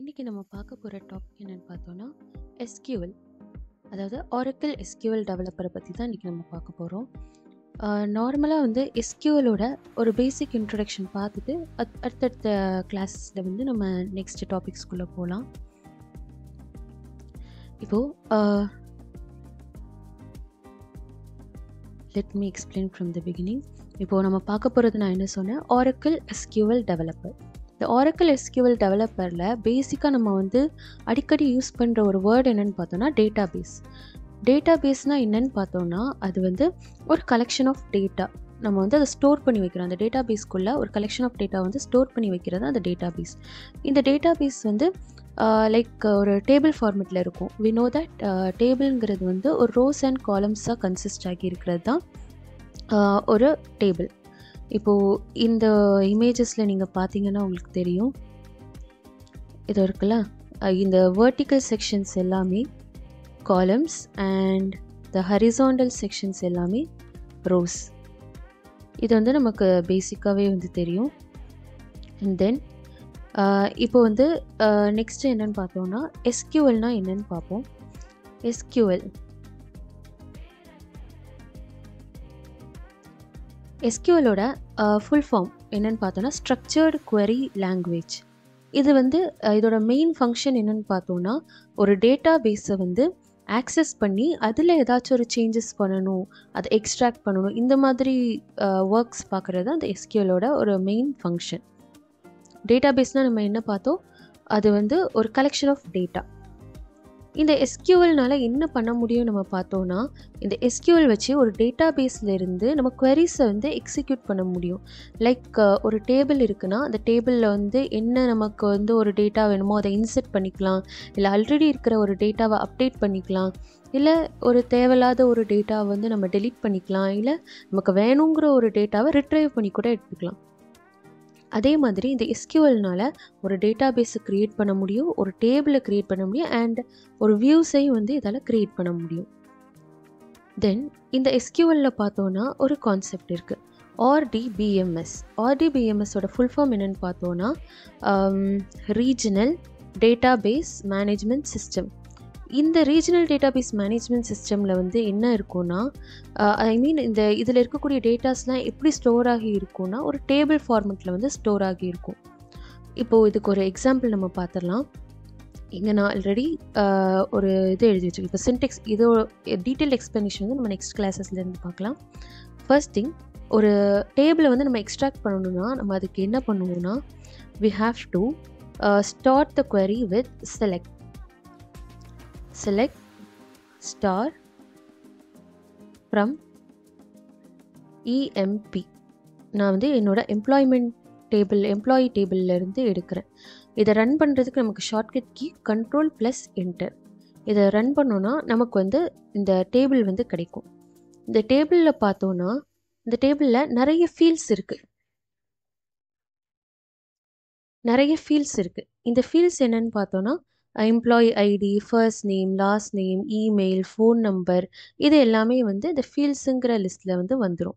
இன்றைக்கி நம்ம பார்க்க போகிற டாபிக் என்னென்னு பார்த்தோன்னா எஸ்கியூஎல், அதாவது ஆரக்கிள் எஸ்கியூஎல் டெவலப்பரை பற்றி தான் இன்றைக்கி நம்ம பார்க்க போகிறோம். நார்மலாக வந்து எஸ்கியூஎலோட ஒரு பேசிக் இன்ட்ரடக்ஷன் பார்த்துட்டு அடுத்தடுத்த கிளாஸஸில் வந்து நம்ம நெக்ஸ்ட் டாபிக்ஸ்குள்ளே போகலாம். இப்போது let me explain from the beginning. இப்போது நம்ம பார்க்க போகிறது நான் என்ன சொன்னேன், ஆரக்கிள் எஸ்கியூஎல் டெவலப்பர். இந்த ஆரக்கிள் எஸ்கியூஎல் டெவலப்பரில் பேசிக்காக நம்ம வந்து அடிக்கடி யூஸ் பண்ணுற ஒரு வேர்டு என்னென்னு பார்த்தோன்னா டேட்டாபேஸ். டேட்டாபேஸ்னால் என்னென்னு பார்த்தோன்னா அது வந்து ஒரு கலெக்ஷன் ஆஃப் டேட்டா. நம்ம வந்து அதை ஸ்டோர் பண்ணி வைக்கிறோம். அந்த டேட்டாபேஸ்க்குள்ளே ஒரு கலெக்ஷன் ஆஃப் டேட்டா வந்து ஸ்டோர் பண்ணி வைக்கிறது அந்த டேட்டாபேஸ். இந்த டேட்டாபேஸ் வந்து லைக் ஒரு டேபிள் ஃபார்மேட்டில் இருக்கும். வி நோ தட் டேபிள்ங்கிறது வந்து ஒரு ரோஸ் அண்ட் காலம்ஸாக கன்சிஸ்ட் ஆகி இருக்கிறது தான் ஒரு டேபிள். இப்போது இந்த இமேஜஸில் நீங்கள் பார்த்தீங்கன்னா உங்களுக்கு தெரியும், இது இருக்குல்ல, இந்த வெர்டிக்கல் செக்ஷன்ஸ் எல்லாமே columns and the horizontal sections எல்லாமே ரோஸ். இது வந்து நமக்கு பேசிக்காகவே வந்து தெரியும். அண்ட் தென் இப்போ வந்து நெக்ஸ்ட்டு என்னென்னு பார்த்தோன்னா எஸ்கியூஎல்னால் என்னென்னு பார்ப்போம். எஸ்கியூஎலோட ஃபுல் ஃபார்ம் என்னென்னு பார்த்தோன்னா ஸ்ட்ரக்சர்டு குவரி லாங்குவேஜ். இது வந்து இதோட மெயின் ஃபங்க்ஷன் என்னென்னு பார்த்தோன்னா ஒரு டேட்டா பேஸை வந்து ஆக்சஸ் பண்ணி அதில் ஏதாச்சும் ஒரு சேஞ்சஸ் பண்ணணும், அதை எக்ஸ்ட்ராக்ட் பண்ணணும், இந்த மாதிரி ஒர்க்ஸ் பார்க்குறது அந்த எஸ்கியூஎலோட ஒரு மெயின் ஃபங்க்ஷன். டேட்டா பேஸ்னால் நம்ம என்ன பார்த்தோம், அது வந்து ஒரு கலெக்ஷன் ஆஃப் டேட்டா. இந்த எஸ்கியூஎல்னால் என்ன பண்ண முடியும் நம்ம பார்த்தோன்னா, இந்த எஸ்கியூஎல் வச்சு ஒரு டேட்டா பேஸ்லேருந்து நம்ம குவரிஸை வந்து எக்ஸிக்யூட் பண்ண முடியும். லைக் ஒரு டேபிள் இருக்குன்னா அந்த டேபிளில் வந்து என்ன நமக்கு வந்து ஒரு டேட்டா வேணுமோ அதை இன்செர்ட் பண்ணிக்கலாம், இல்லை ஆல்ரெடி இருக்கிற ஒரு டேட்டாவை அப்டேட் பண்ணிக்கலாம், இல்லை ஒரு தேவையில்லாத ஒரு டேட்டாவை வந்து நம்ம டெலீட் பண்ணிக்கலாம், இல்லை நமக்கு வேணுங்கிற ஒரு டேட்டாவை ரிட்ரைவ் பண்ணி கூட எடுத்துக்கலாம். அதே மாதிரி இந்த எஸ்கியூஎல்னால் ஒரு டேட்டா பேஸை க்ரியேட் பண்ண முடியும், ஒரு டேபிளை க்ரியேட் பண்ண முடியும், அண்ட் ஒரு வியூஸையும் வந்து இதால் க்ரியேட் பண்ண முடியும். தென் இந்த எஸ்கியூஎல்லில் பார்த்தோன்னா ஒரு கான்செப்ட் இருக்குது, ஆர்டிபிஎம்எஸ். ஆர்டிபிஎம்எஸோட ஃபுல் ஃபார்ம் என்னென்னு பார்த்தோன்னா ரீஜனல் டேட்டாபேஸ் மேனேஜ்மெண்ட் சிஸ்டம். இந்த ரீஜனல் டேட்டாபேஸ் மேனேஜ்மெண்ட் சிஸ்டமில் வந்து என்ன இருக்குன்னா, இந்த இதில் இருக்கக்கூடிய டேட்டாஸ்லாம் எப்படி ஸ்டோர் ஆகி இருக்குன்னா ஒரு டேபிள் ஃபார்மெட்டில் வந்து ஸ்டோர் ஆகி இருக்கும். இப்போது இதுக்கு ஒரு எக்ஸாம்பிள் நம்ம பார்த்துடலாம். இங்கே நான் ஆல்ரெடி ஒரு இது எழுதி வச்சுருக்கேன். இப்போ சின்டெக்ஸ் இதோட டீட்டெயில் எக்ஸ்ப்ளனேஷன் வந்து நம்ம நெக்ஸ்ட் கிளாஸஸ்லேருந்து பார்க்கலாம். ஃபர்ஸ்ட் திங், ஒரு டேபிளை வந்து நம்ம எக்ஸ்ட்ராக்ட் பண்ணணும்னா நம்ம அதுக்கு என்ன பண்ணுவோம்னா, we have to start the query with select star from EMP. நான் வந்து என்னோட எம்ப்ளாயி டேபிள்லேருந்து எடுக்கிறேன். இதை ரன் பண்ணுறதுக்கு நமக்கு ஷார்ட்கட் கீ Ctrl+Enter. இதை ரன் பண்ணோன்னா நமக்கு வந்து இந்த டேபிள் வந்து கிடைக்கும். இந்த டேபிளில் பார்த்தோன்னா இந்த டேபிளில் நிறைய ஃபீல்ட்ஸ் இருக்குது. இந்த ஃபீல்ட்ஸ் என்னன்னு பார்த்தோன்னா employee ID, first name, last name, email, phone number, இது எல்லாமே வந்து இந்த ஃபீல்ட்ஸுங்கிற லிஸ்ட்டில் வந்து வந்துடும்.